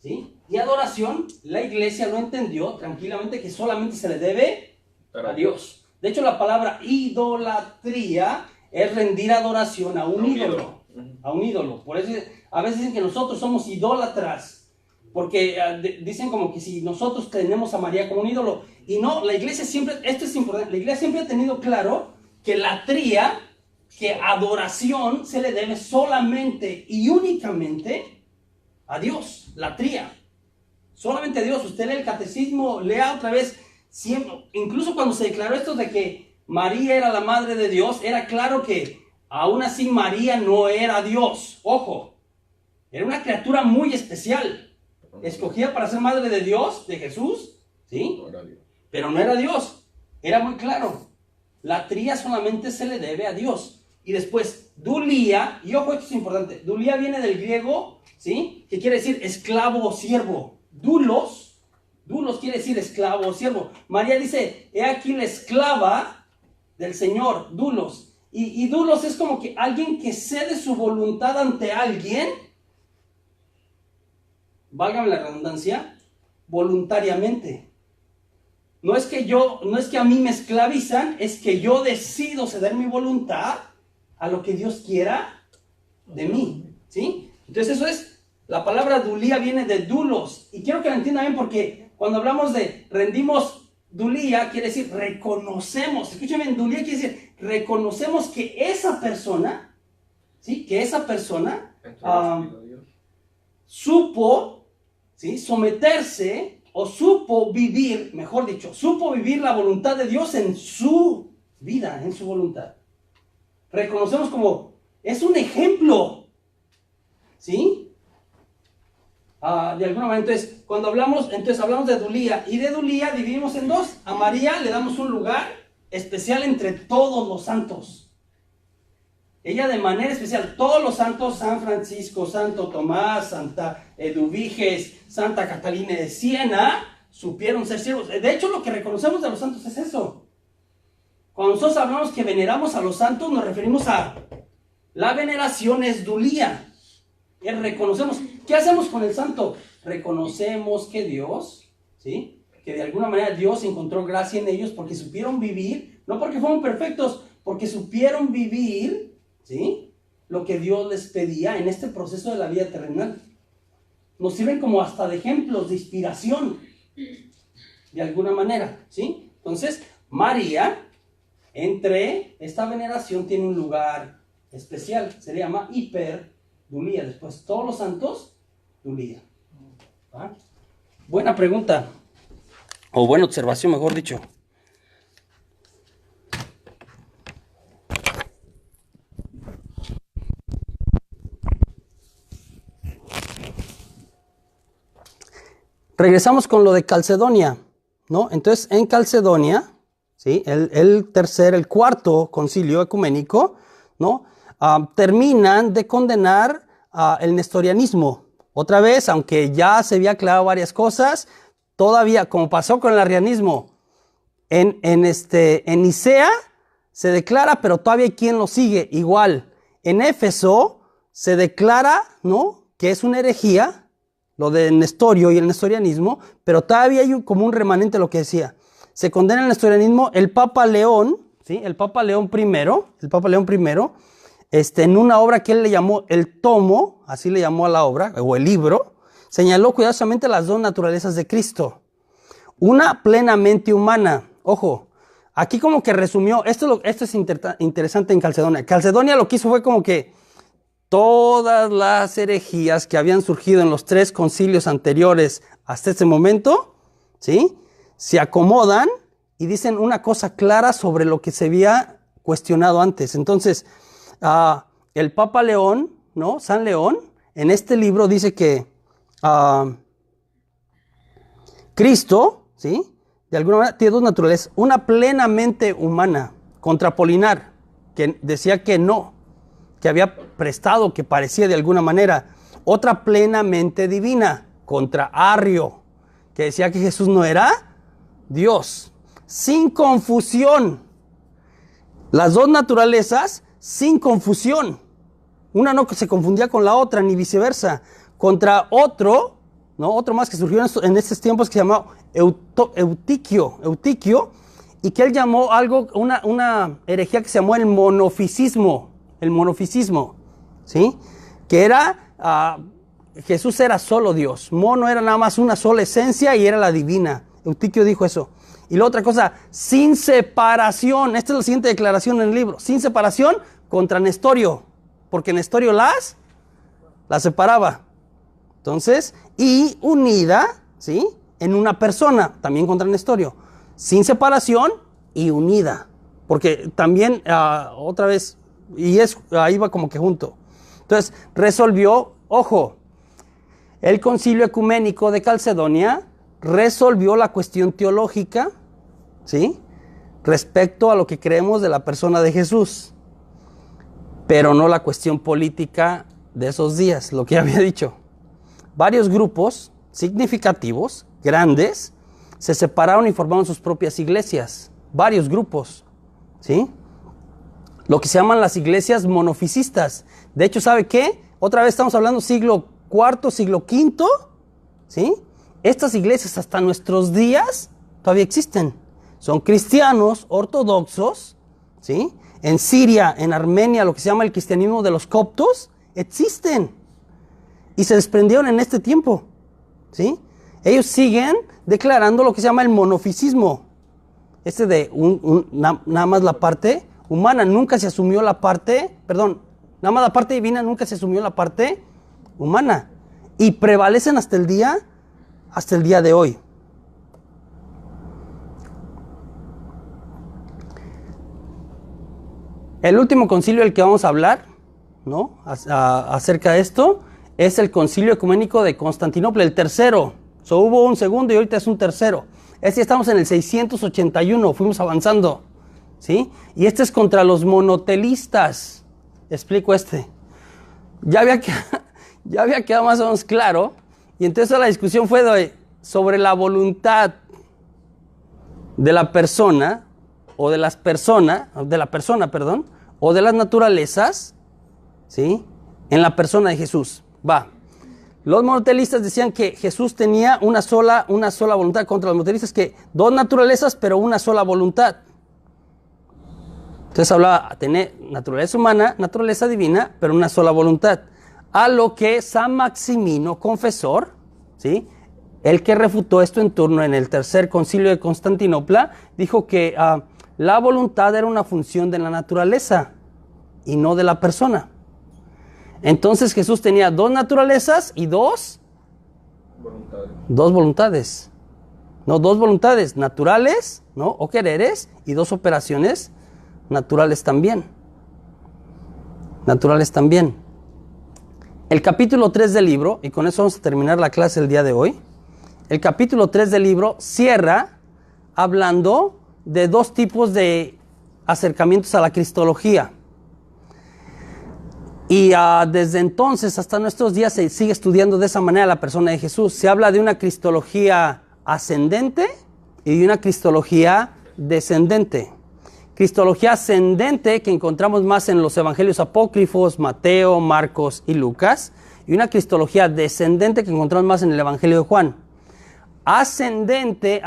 ¿sí? Y adoración, la iglesia lo entendió tranquilamente que solamente se le debe a Dios. De hecho, la palabra idolatría es rendir adoración a un ídolo. A un ídolo. Por eso a veces dicen que nosotros somos idólatras, porque dicen como que si nosotros tenemos a María como un ídolo. Y no, la iglesia siempre, esto es importante, la iglesia siempre ha tenido claro que latría, que adoración se le debe solamente y únicamente a Dios. Latría. Solamente a Dios. Usted lee el catecismo, lea otra vez, siempre, incluso cuando se declaró esto de que María era la madre de Dios, era claro que aún así María no era Dios. Ojo, era una criatura muy especial, escogida para ser madre de Dios, de Jesús, ¿sí? Pero no era Dios, era muy claro. Latría solamente se le debe a Dios. Y después, dulía, y ojo, esto es importante, dulía viene del griego, ¿sí? Que quiere decir esclavo o siervo. Dulos quiere decir esclavo o siervo. María dice, he aquí la esclava del Señor, dulos. Y dulos es como que alguien que cede su voluntad ante alguien, válgame la redundancia, voluntariamente. no es que a mí me esclavizan, es que yo decido ceder mi voluntad a lo que Dios quiera de mí, ¿sí? Entonces eso es, la palabra dulía viene de dulos, y quiero que la entiendan bien porque cuando hablamos de rendimos dulía, quiere decir reconocemos, escúchame, dulía quiere decir reconocemos que esa persona, ¿sí? Que esa persona supo, ¿sí? Someterse o supo vivir, mejor dicho, supo vivir la voluntad de Dios en su vida, en su voluntad. Reconocemos como, es un ejemplo, ¿sí? De alguna manera, entonces, cuando hablamos de dulía, y de dulía dividimos en dos. A María le damos un lugar especial entre todos los santos. Ella de manera especial, todos los santos, San Francisco, Santo Tomás, Santa Eduviges, Santa Catalina de Siena, supieron ser siervos. De hecho, lo que reconocemos de los santos es eso. Cuando nosotros hablamos que veneramos a los santos, nos referimos a la veneración es dulía. Reconocemos. ¿Qué hacemos con el santo? Reconocemos que Dios, ¿sí? Que de alguna manera Dios encontró gracia en ellos porque supieron vivir, no porque fueron perfectos, porque supieron vivir, ¿sí? Lo que Dios les pedía en este proceso de la vida terrenal. Nos sirven como hasta de ejemplos, de inspiración, de alguna manera, ¿sí? Entonces, María, entre esta veneración, tiene un lugar especial, se le llama hiperdulía. Después, todos los santos, dulía. ¿Ah? Buena pregunta, o buena observación, mejor dicho. Regresamos con lo de Calcedonia, ¿no? Entonces, en Calcedonia, ¿sí? el cuarto concilio ecuménico, ¿no? Terminan de condenar el nestorianismo. Otra vez, aunque ya se había aclarado varias cosas, todavía, como pasó con el arrianismo, en Nicea se declara, pero todavía hay quien lo sigue. Igual, en Éfeso se declara, ¿no? Que es una herejía, lo de Nestorio y el nestorianismo, pero todavía hay como un remanente de lo que decía. Se condena el nestorianismo, el Papa León, ¿sí? El Papa León I, en una obra que él le llamó el tomo, así le llamó a la obra, o el libro, señaló cuidadosamente las dos naturalezas de Cristo. Una plenamente humana. Ojo, aquí como que resumió, esto es interesante en Calcedonia. Calcedonia lo que hizo fue como que todas las herejías que habían surgido en los 3 concilios anteriores hasta ese momento, ¿sí? Se acomodan y dicen una cosa clara sobre lo que se había cuestionado antes. Entonces, el Papa León, ¿no? San León, en este libro dice que Cristo, ¿sí? De alguna manera tiene dos naturalezas. Una plenamente humana, contra Polinar, que decía que no, que había prestado, que parecía de alguna manera. Otra plenamente divina, contra Arrio, que decía que Jesús no era Dios. Sin confusión. Las dos naturalezas sin confusión. Una no se confundía con la otra, ni viceversa. Contra otro, ¿no? Otro más que surgió en estos tiempos que se llamaba Eutiquio, y que él llamó una herejía que se llamó el monofisismo, ¿sí? Que era, Jesús era solo Dios, mono era nada más una sola esencia y era la divina. Eutiquio dijo eso. Y la otra cosa, sin separación, esta es la siguiente declaración en el libro, sin separación contra Nestorio, porque Nestorio las separaba. Entonces, y unida, ¿sí? En una persona, también contra Nestorio, sin separación y unida, porque también, otra vez, ahí va como que junto. Entonces, resolvió, ojo, el concilio ecuménico de Calcedonia resolvió la cuestión teológica, ¿sí? Respecto a lo que creemos de la persona de Jesús, pero no la cuestión política de esos días, lo que ya había dicho. Varios grupos significativos, grandes, se separaron y formaron sus propias iglesias. Varios grupos, ¿sí? Lo que se llaman las iglesias monofisistas. De hecho, ¿sabe qué? Otra vez estamos hablando siglo IV, siglo V, ¿sí? Estas iglesias hasta nuestros días todavía existen. Son cristianos ortodoxos, ¿sí? En Siria, en Armenia, lo que se llama el cristianismo de los coptos, existen. Y se desprendieron en este tiempo, ¿sí? Ellos siguen declarando lo que se llama el monofisismo. De nada más la parte humana, nunca se asumió la parte, nada más la parte divina, nunca se asumió la parte humana. Y prevalecen hasta el día de hoy. El último concilio del que vamos a hablar, ¿no? Acerca de esto, es el Concilio Ecuménico de Constantinopla, el tercero. Hubo un segundo y ahorita es un tercero. Estamos en el 681, fuimos avanzando, ¿sí? Y este es contra los monotelistas. Explico Ya había quedado más o menos claro, y entonces la discusión fue sobre la voluntad de la persona, o de la persona, o de las naturalezas, ¿sí? En la persona de Jesús. Los monotelistas decían que Jesús tenía una sola voluntad, contra los monotelistas que dos naturalezas, pero una sola voluntad. Entonces hablaba de tener naturaleza humana, naturaleza divina, pero una sola voluntad. A lo que San Maximino, confesor, ¿sí? El que refutó esto en turno en el tercer concilio de Constantinopla, dijo que la voluntad era una función de la naturaleza y no de la persona. Entonces Jesús tenía dos naturalezas y dos voluntades. No, dos voluntades naturales, ¿no? O quereres, y dos operaciones naturales también. El capítulo 3 del libro, y con eso vamos a terminar la clase el día de hoy. El capítulo 3 del libro cierra hablando de dos tipos de acercamientos a la cristología. Y desde entonces hasta nuestros días se sigue estudiando de esa manera la persona de Jesús. Se habla de una cristología ascendente y de una cristología descendente. Cristología ascendente que encontramos más en los evangelios apócrifos, Mateo, Marcos y Lucas. Y una cristología descendente que encontramos más en el evangelio de Juan. Ascendente,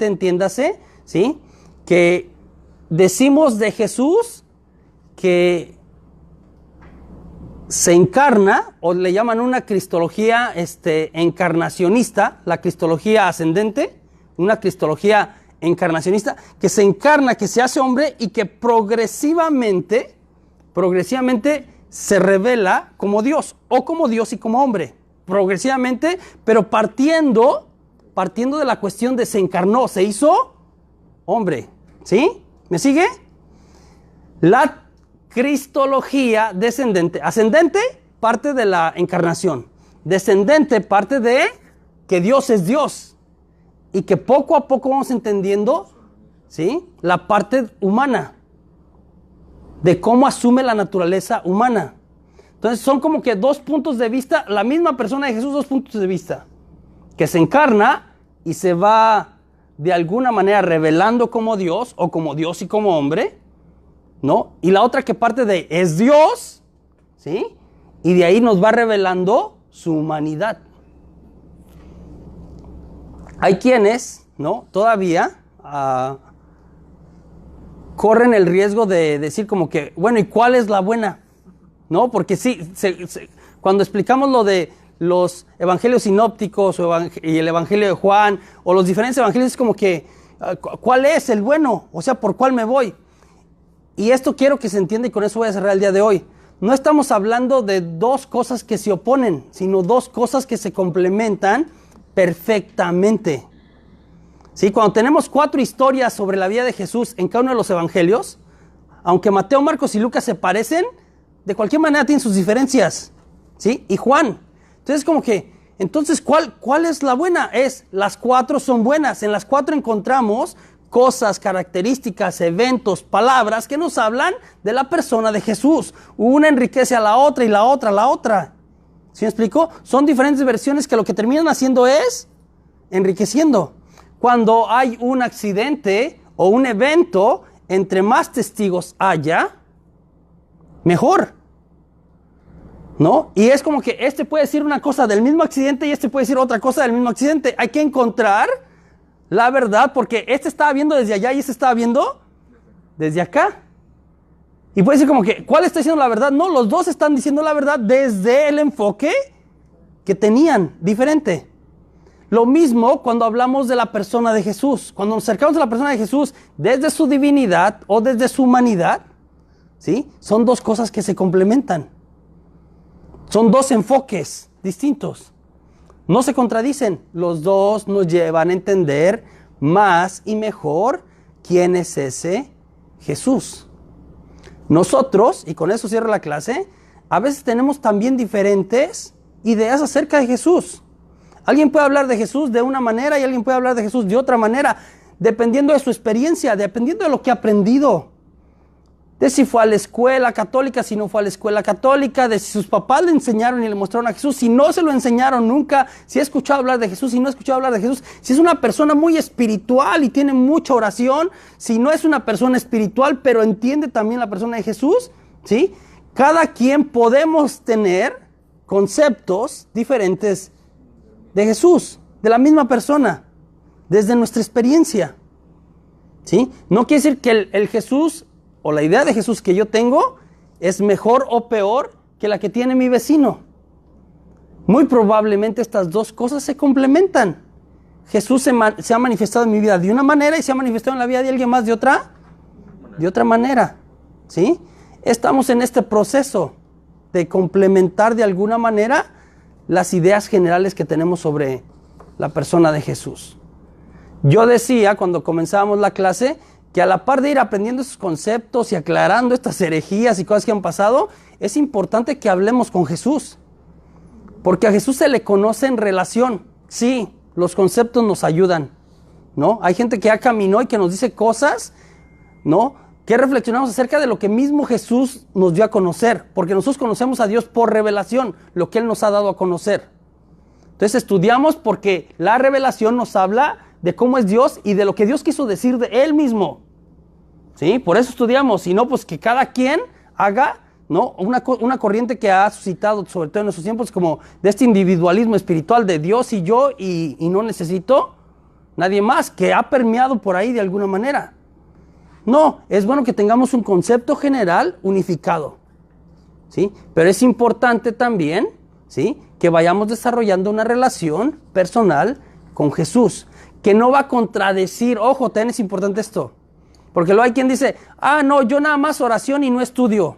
entiéndase, ¿sí? Que decimos de Jesús que se encarna, o le llaman una cristología encarnacionista, la cristología ascendente, una cristología encarnacionista, que se encarna, que se hace hombre y que progresivamente se revela como Dios, o como Dios y como hombre, progresivamente, pero partiendo de la cuestión de se encarnó, se hizo hombre, ¿sí? ¿Me sigue? La cristología descendente. Ascendente parte de la encarnación. Descendente parte de que Dios es Dios. Y que poco a poco vamos entendiendo, ¿sí? La parte humana. De cómo asume la naturaleza humana. Entonces son como que dos puntos de vista. La misma persona de Jesús, dos puntos de vista. Que se encarna y se va de alguna manera revelando como Dios. O como Dios y como hombre, ¿no? Y la otra que parte de es Dios, ¿sí? Y de ahí nos va revelando su humanidad. Hay quienes, ¿no? Todavía corren el riesgo de decir como que, bueno, ¿y cuál es la buena? ¿No? Porque sí, cuando explicamos lo de los evangelios sinópticos y el evangelio de Juan, o los diferentes evangelios, es como que, ¿cuál es el bueno? O sea, ¿por cuál me voy? Y esto quiero que se entienda y con eso voy a cerrar el día de hoy. No estamos hablando de dos cosas que se oponen, sino dos cosas que se complementan perfectamente. ¿Sí? Cuando tenemos 4 historias sobre la vida de Jesús en cada uno de los evangelios, aunque Mateo, Marcos y Lucas se parecen, de cualquier manera tienen sus diferencias. ¿Sí? Y Juan. Entonces como que, entonces ¿cuál es la buena? Las 4 son buenas. En las 4 encontramos cosas, características, eventos, palabras que nos hablan de la persona de Jesús. Una enriquece a la otra y la otra a la otra. ¿Sí me explico? Son diferentes versiones que lo que terminan haciendo es enriqueciendo. Cuando hay un accidente o un evento, entre más testigos haya, mejor. ¿No? Y es como que este puede decir una cosa del mismo accidente y este puede decir otra cosa del mismo accidente. Hay que encontrar, la verdad, porque este estaba viendo desde allá y este estaba viendo desde acá. Y puede decir como que, ¿cuál está diciendo la verdad? No, los dos están diciendo la verdad desde el enfoque que tenían, diferente. Lo mismo cuando hablamos de la persona de Jesús. Cuando nos acercamos a la persona de Jesús desde su divinidad o desde su humanidad, ¿sí? Son dos cosas que se complementan. Son dos enfoques distintos. No se contradicen. Los dos nos llevan a entender más y mejor quién es ese Jesús. Nosotros, y con eso cierro la clase, a veces tenemos también diferentes ideas acerca de Jesús. Alguien puede hablar de Jesús de una manera y alguien puede hablar de Jesús de otra manera, dependiendo de su experiencia, dependiendo de lo que ha aprendido. De si fue a la escuela católica, si no fue a la escuela católica, de si sus papás le enseñaron y le mostraron a Jesús, si no se lo enseñaron nunca, si ha escuchado hablar de Jesús, si no ha escuchado hablar de Jesús, si es una persona muy espiritual y tiene mucha oración, si no es una persona espiritual, pero entiende también la persona de Jesús, ¿sí? Cada quien podemos tener conceptos diferentes de Jesús, de la misma persona, desde nuestra experiencia, ¿sí? No quiere decir que el Jesús o la idea de Jesús que yo tengo es mejor o peor que la que tiene mi vecino. Muy probablemente estas dos cosas se complementan. Jesús se ha manifestado en mi vida de una manera y se ha manifestado en la vida de alguien más de otra manera, ¿sí? Estamos en este proceso de complementar de alguna manera las ideas generales que tenemos sobre la persona de Jesús. Yo decía cuando comenzábamos la clase que a la par de ir aprendiendo esos conceptos y aclarando estas herejías y cosas que han pasado, es importante que hablemos con Jesús. Porque a Jesús se le conoce en relación. Sí, los conceptos nos ayudan, ¿no? Hay gente que ya caminó y que nos dice cosas, ¿no? Que reflexionamos acerca de lo que mismo Jesús nos dio a conocer. Porque nosotros conocemos a Dios por revelación, lo que Él nos ha dado a conocer. Entonces estudiamos porque la revelación nos habla de cómo es Dios y de lo que Dios quiso decir de Él mismo. ¿Sí? Por eso estudiamos, si no, pues que cada quien haga, ¿no? Una corriente que ha suscitado, sobre todo en nuestros tiempos, como de este individualismo espiritual de Dios y yo, y no necesito nadie más, que ha permeado por ahí de alguna manera. No, es bueno que tengamos un concepto general unificado, ¿sí? Pero es importante también, ¿sí?, que vayamos desarrollando una relación personal con Jesús, que no va a contradecir, ojo, también es importante esto, porque luego hay quien dice, no, yo nada más oración y no estudio.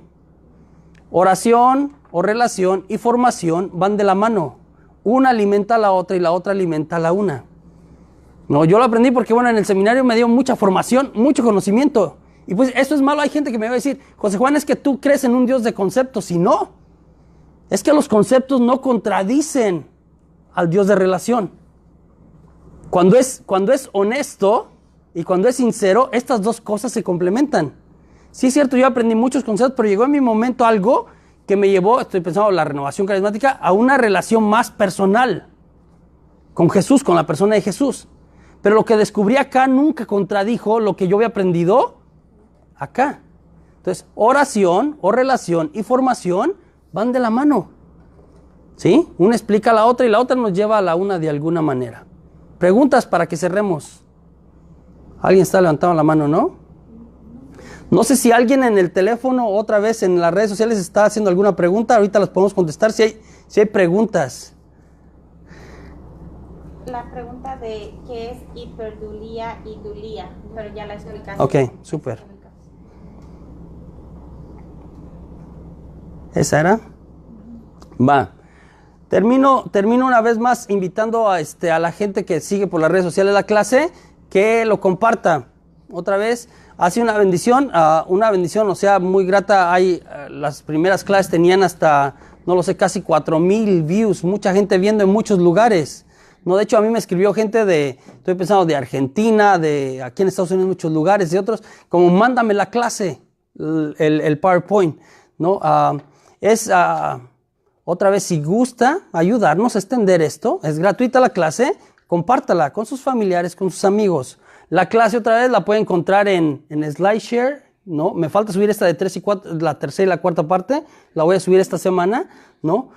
Oración o relación y formación van de la mano. Una alimenta a la otra y la otra alimenta a la una. No, yo lo aprendí porque, bueno, en el seminario me dio mucha formación, mucho conocimiento. Y pues eso es malo. Hay gente que me va a decir, José Juan, es que tú crees en un Dios de conceptos. Y no, es que los conceptos no contradicen al Dios de relación. Cuando es honesto y cuando es sincero, estas dos cosas se complementan. Sí es cierto, yo aprendí muchos conceptos, pero llegó en mi momento algo que me llevó, estoy pensando en la renovación carismática, a una relación más personal con Jesús, con la persona de Jesús. Pero lo que descubrí acá nunca contradijo lo que yo había aprendido acá. Entonces, oración o relación y formación van de la mano, ¿sí? Una explica a la otra y la otra nos lleva a la una de alguna manera. Preguntas para que cerremos. Alguien está levantando la mano, ¿no? No sé si alguien en el teléfono, otra vez en las redes sociales, está haciendo alguna pregunta. Ahorita las podemos contestar si hay preguntas. La pregunta de qué es hiperdulía y dulía, pero ya la explicaste. Ok, súper. ¿Esa era? Va. Termino una vez más invitando a la gente que sigue por las redes sociales la clase, que lo comparta. Otra vez, ha sido una bendición, o sea, muy grata. Las primeras clases tenían hasta, no lo sé, casi 4,000 views, mucha gente viendo en muchos lugares. No, de hecho, a mí me escribió gente estoy pensando de Argentina, de aquí en Estados Unidos, en muchos lugares, de otros, como mándame la clase, el PowerPoint, ¿no? Otra vez, si gusta ayudarnos a extender esto, es gratuita la clase, compártala con sus familiares, con sus amigos. La clase otra vez la puede encontrar en SlideShare, ¿no? Me falta subir esta de 3 y 4, la tercera y la cuarta parte, la voy a subir esta semana, ¿no?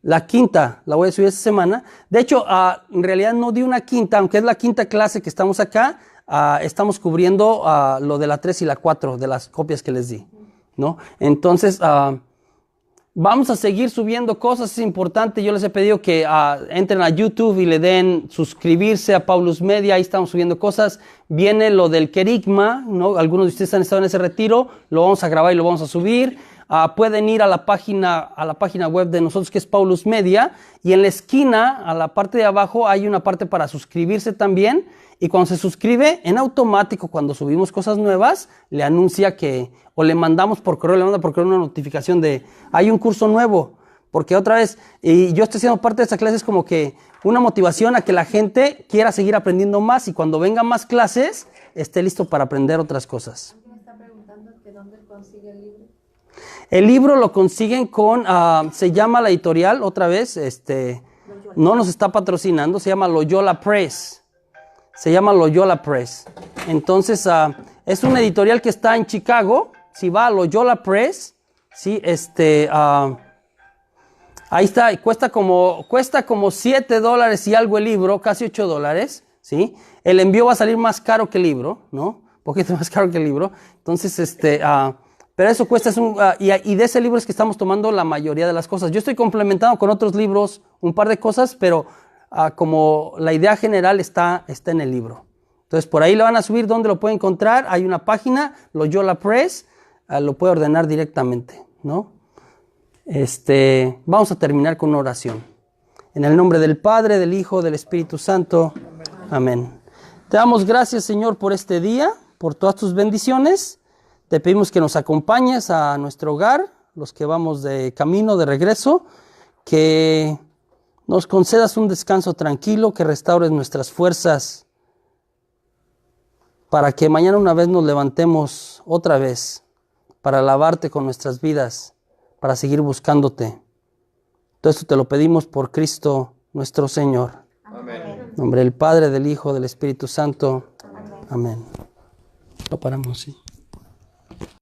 La quinta la voy a subir esta semana. De hecho, en realidad no di una quinta, aunque es la quinta clase que estamos acá. Estamos cubriendo lo de la 3 y la 4 de las copias que les di, ¿no? Entonces, vamos a seguir subiendo cosas, es importante. Yo les he pedido que entren a YouTube y le den suscribirse a Paulus Media. Ahí estamos subiendo cosas. Viene lo del querigma, ¿no? Algunos de ustedes han estado en ese retiro. Lo vamos a grabar y lo vamos a subir. Pueden ir a la página web de nosotros, que es Paulus Media. Y en la esquina, a la parte de abajo, hay una parte para suscribirse también. Y cuando se suscribe, en automático, cuando subimos cosas nuevas, le anuncia o le mandamos por correo, le manda por correo una notificación de, hay un curso nuevo. Porque otra vez, y yo estoy siendo parte de esta clase, es como que una motivación a que la gente quiera seguir aprendiendo más y cuando vengan más clases, esté listo para aprender otras cosas. Alguien me está preguntando que dónde consigue el libro. El libro lo consiguen se llama la editorial, otra vez, no nos está patrocinando, se llama Loyola Press. Se llama Loyola Press. Entonces, es una editorial que está en Chicago. Si va a Loyola Press, ¿sí? Ahí está, cuesta como $7 y algo el libro, casi $8, ¿sí? El envío va a salir más caro que el libro, ¿no? Un poquito más caro que el libro. Entonces, pero eso cuesta, y de ese libro es que estamos tomando la mayoría de las cosas. Yo estoy complementando con otros libros un par de cosas, pero como la idea general está en el libro. Entonces, por ahí lo van a subir. ¿Dónde lo puede encontrar? Hay una página, Loyola Press, lo puede ordenar directamente, ¿no? Vamos a terminar con una oración. En el nombre del Padre, del Hijo, del Espíritu Santo. Amén. Te damos gracias, Señor, por este día, por todas tus bendiciones. Te pedimos que nos acompañes a nuestro hogar, los que vamos de camino, de regreso, que nos concedas un descanso tranquilo, que restaures nuestras fuerzas para que mañana una vez nos levantemos otra vez para alabarte con nuestras vidas, para seguir buscándote. Todo esto te lo pedimos por Cristo nuestro Señor. Amén. En nombre del Padre, del Hijo, del Espíritu Santo. Amén. Lo paramos, sí.